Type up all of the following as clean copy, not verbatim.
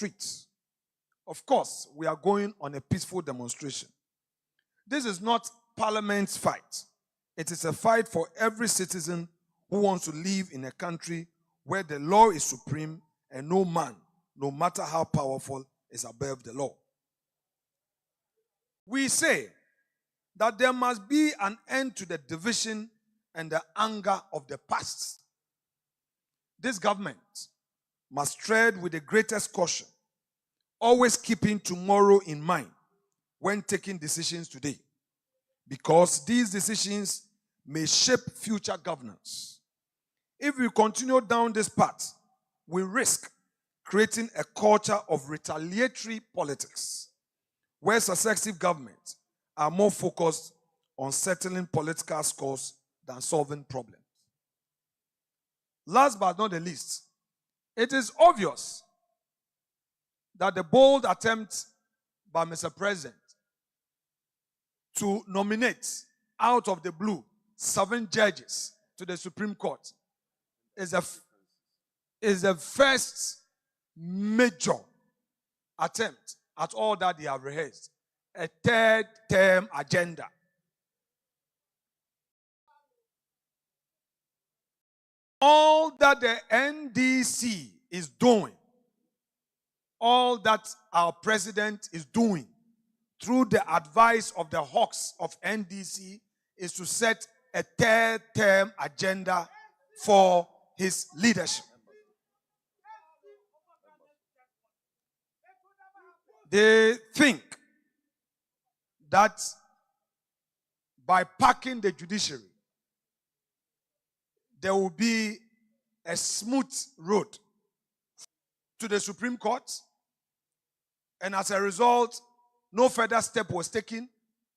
streets. Of course, we are going on a peaceful demonstration. This is not Parliament's fight. It is a fight for every citizen who wants to live in a country where the law is supreme and no man, no matter how powerful, is above the law. We say that there must be an end to the division and the anger of the past. This government must tread with the greatest caution, always keeping tomorrow in mind when taking decisions today, because these decisions may shape future governance. If we continue down this path, we risk creating a culture of retaliatory politics, where successive governments are more focused on settling political scores than solving problems. Last but not the least, it is obvious that the bold attempt by Mr. President to nominate out of the blue 7 judges to the Supreme Court is the first major attempt at all that they have rehearsed, a third-term agenda. All that the NDC is doing, all that our president is doing through the advice of the hawks of NDC is to set a third-term agenda for his leadership. They think that by packing the judiciary, there will be a smooth road to the Supreme Court, and as a result, no further step was taken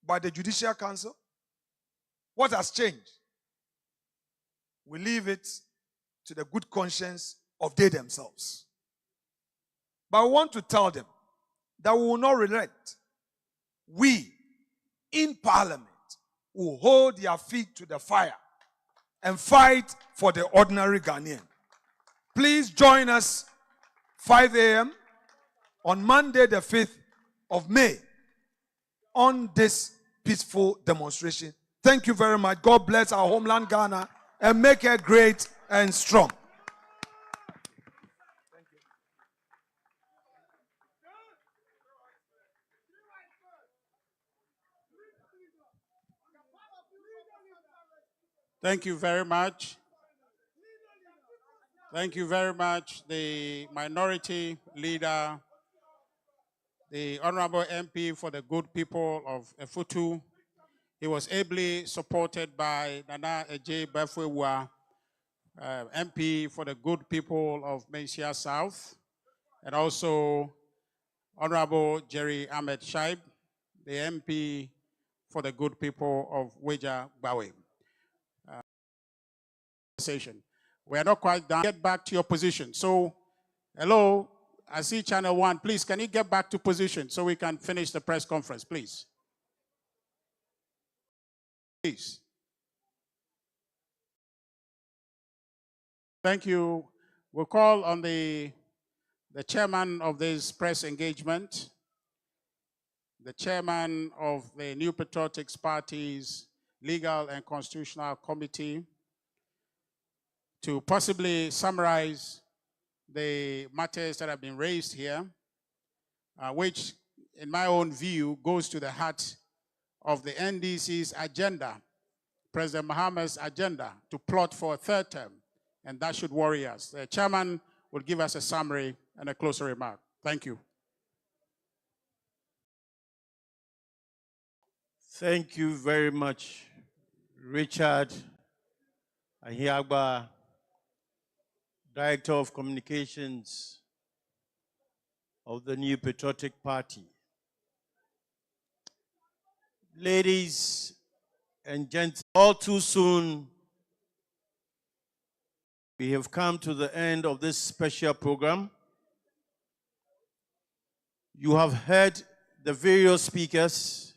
by the Judicial Council. What has changed? We leave it to the good conscience of they themselves. But I want to tell them that we will not relent. We, in Parliament, will hold their feet to the fire and fight for the ordinary Ghanaian. Please join us 5 a.m. on Monday the 5th of May on this peaceful demonstration. Thank you very much. God bless our homeland Ghana and make it great and strong. Thank you very much. Thank you very much, the minority leader, the Honorable MP for the good people of Efutu. He was ably supported by Nana Eje Bafwewa, MP for the good people of Mensia South, and also Honorable Jerry Ahmed Shaib, the MP for the good people of Weja Bawe. We are not quite done. Get back to your position. So, hello, I see channel 1. Please, can you get back to position so we can finish the press conference, please? Please. Thank you. We'll call on the chairman of this press engagement, the chairman of the New Patriotics Party's Legal and Constitutional Committee, to possibly summarize the matters that have been raised here, which, in my own view, goes to the heart of the NDC's agenda, President Mohammed's agenda, to plot for a third term, and that should worry us. The chairman will give us a summary and a closer remark. Thank you. Thank you very much, Richard Ahiagba, Director of Communications of the New Patriotic Party. Ladies and gentlemen, all too soon, we have come to the end of this special program. You have heard the various speakers,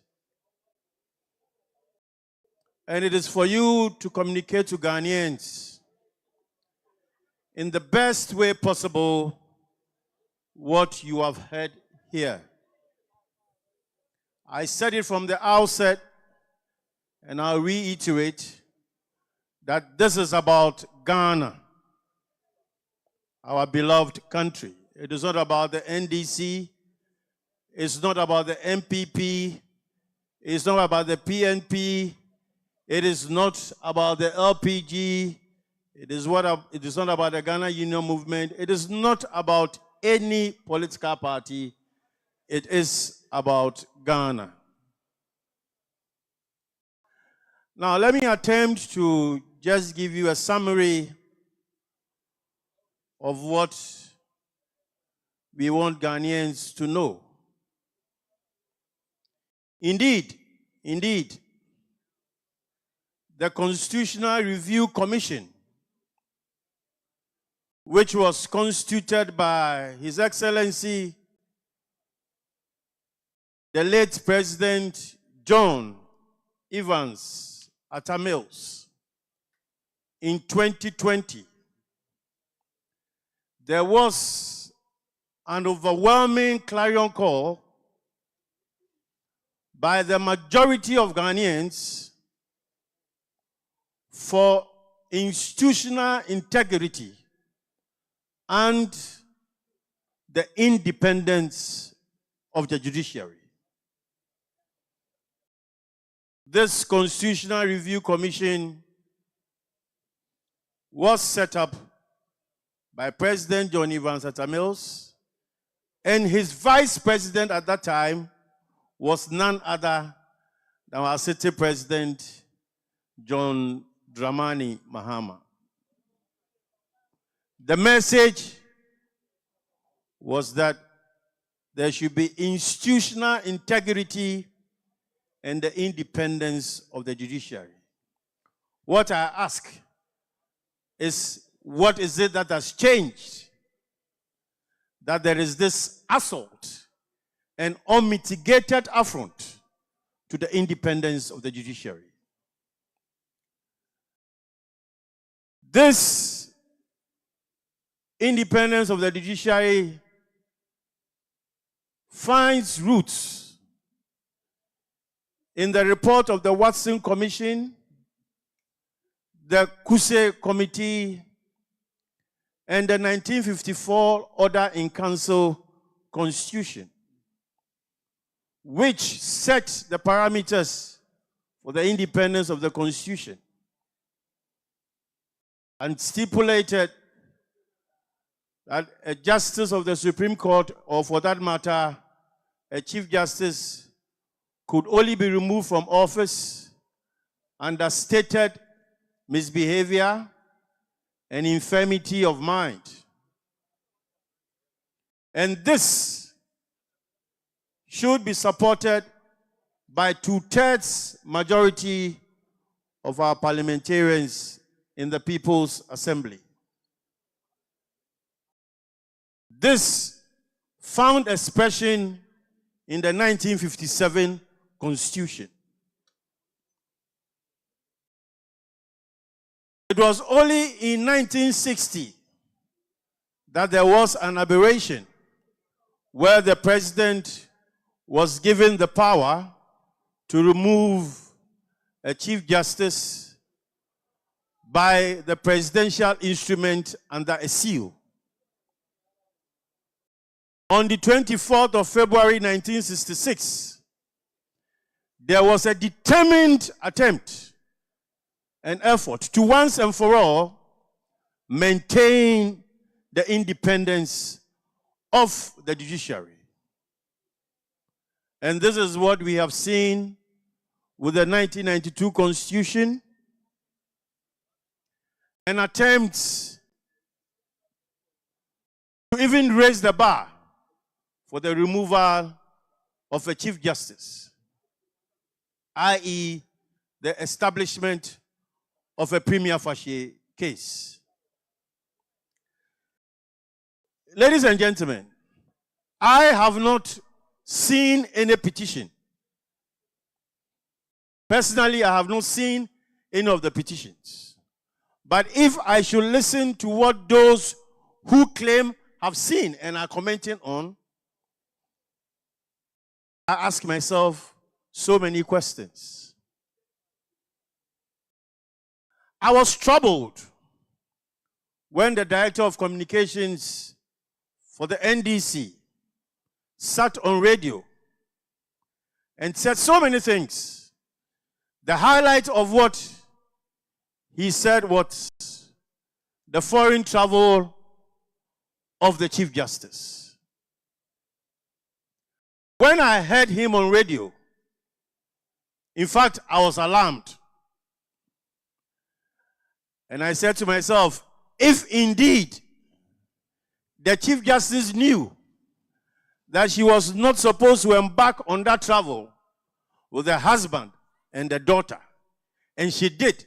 and it is for you to communicate to Ghanaians in the best way possible what you have heard here. I said it from the outset, and I'll reiterate that this is about Ghana, our beloved country. It is not about the NDC. It's not about the MPP. It's not about the PNP. It is not about the LPG. It is not about the Ghana Union Movement. It is not about any political party. It is about Ghana. Now, let me attempt to just give you a summary of what we want Ghanaians to know. Indeed, the Constitutional Review Commission, which was constituted by His Excellency, the late President John Evans Atta Mills, in 2020, there was an overwhelming clarion call by the majority of Ghanaians for institutional integrity and the independence of the judiciary. This Constitutional Review Commission was set up by President John Evans Atta Mills, and his vice president at that time was none other than our city president, John Dramani Mahama. The message was that there should be institutional integrity and the independence of the judiciary. What I ask is, what is it that has changed? That there is this assault and unmitigated affront to the independence of the judiciary. This independence of the judiciary finds roots in the report of the Watson Commission, the Kuse Committee, and the 1954 Order in Council Constitution, which set the parameters for the independence of the Constitution and stipulated that a justice of the Supreme Court, or for that matter, a Chief Justice, could only be removed from office under stated misbehavior and infirmity of mind. And this should be supported by 2/3 majority of our parliamentarians in the People's Assembly. This found expression in the 1957 Constitution. It was only in 1960 that there was an aberration where the president was given the power to remove a Chief Justice by the presidential instrument under a seal. On the 24th of February 1966, there was a determined attempt, an effort to once and for all maintain the independence of the judiciary. And this is what we have seen with the 1992 Constitution, an attempt to even raise the bar for the removal of a Chief Justice, i.e., the establishment of a prima facie case. Ladies and gentlemen, I have not seen any petition. Personally, I have not seen any of the petitions. But if I should listen to what those who claim have seen and are commenting on, I ask myself so many questions. I was troubled when the Director of Communications for the NDC sat on radio and said so many things. The highlight of what he said was the foreign travel of the Chief Justice. When I heard him on radio, in fact, I was alarmed. And I said to myself, if indeed the Chief Justice knew that she was not supposed to embark on that travel with her husband and the daughter, and she did,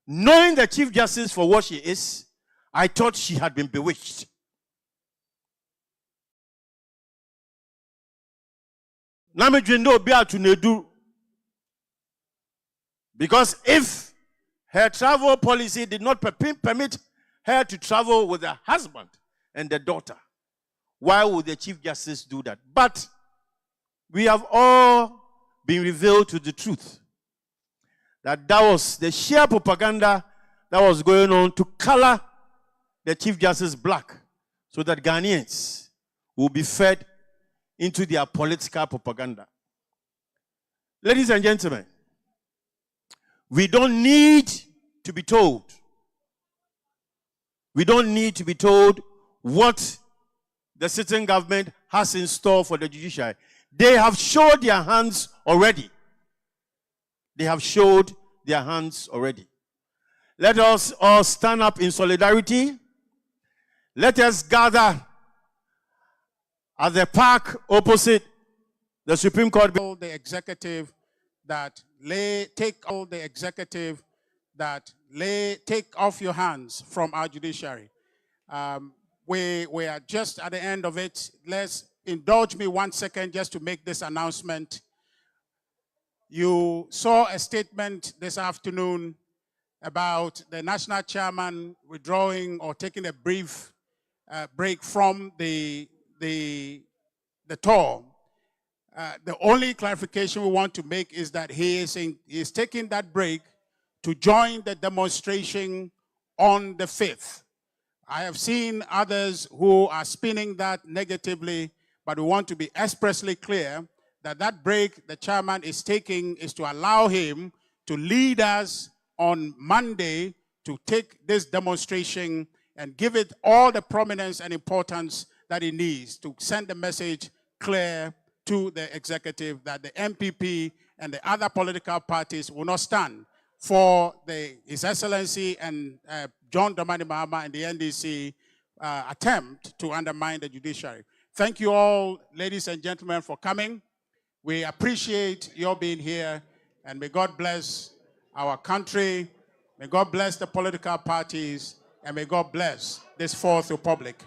knowing the Chief Justice for what she is, I thought she had been bewitched. Because if her travel policy did not permit her to travel with her husband and the daughter, why would the Chief Justice do that? But we have all been revealed to the truth that was the sheer propaganda that was going on to color the Chief Justice black so that Ghanaians will be fed into their political propaganda. Ladies and gentlemen, we don't need to be told. We don't need to be told what the sitting government has in store for the judiciary. They have showed their hands already. They have showed their hands already. Let us all stand up in solidarity. Let us gather at the park opposite the Supreme Court. The executive that take off your hands from our judiciary. We are just at the end of it. Let's indulge me 1 second just to make this announcement. You saw a statement this afternoon about the national chairman withdrawing or taking a brief break from the tour. The only clarification we want to make is that he is taking that break to join the demonstration on the 5th. I have seen others who are spinning that negatively, but we want to be expressly clear that that break the chairman is taking is to allow him to lead us on Monday to take this demonstration and give it all the prominence and importance that it needs to send the message clear to the executive that the MPP and the other political parties will not stand for His Excellency and John Dramani Mahama and the NDC attempt to undermine the judiciary. Thank you all, ladies and gentlemen, for coming. We appreciate your being here, and may God bless our country, may God bless the political parties, and may God bless this Fourth Republic.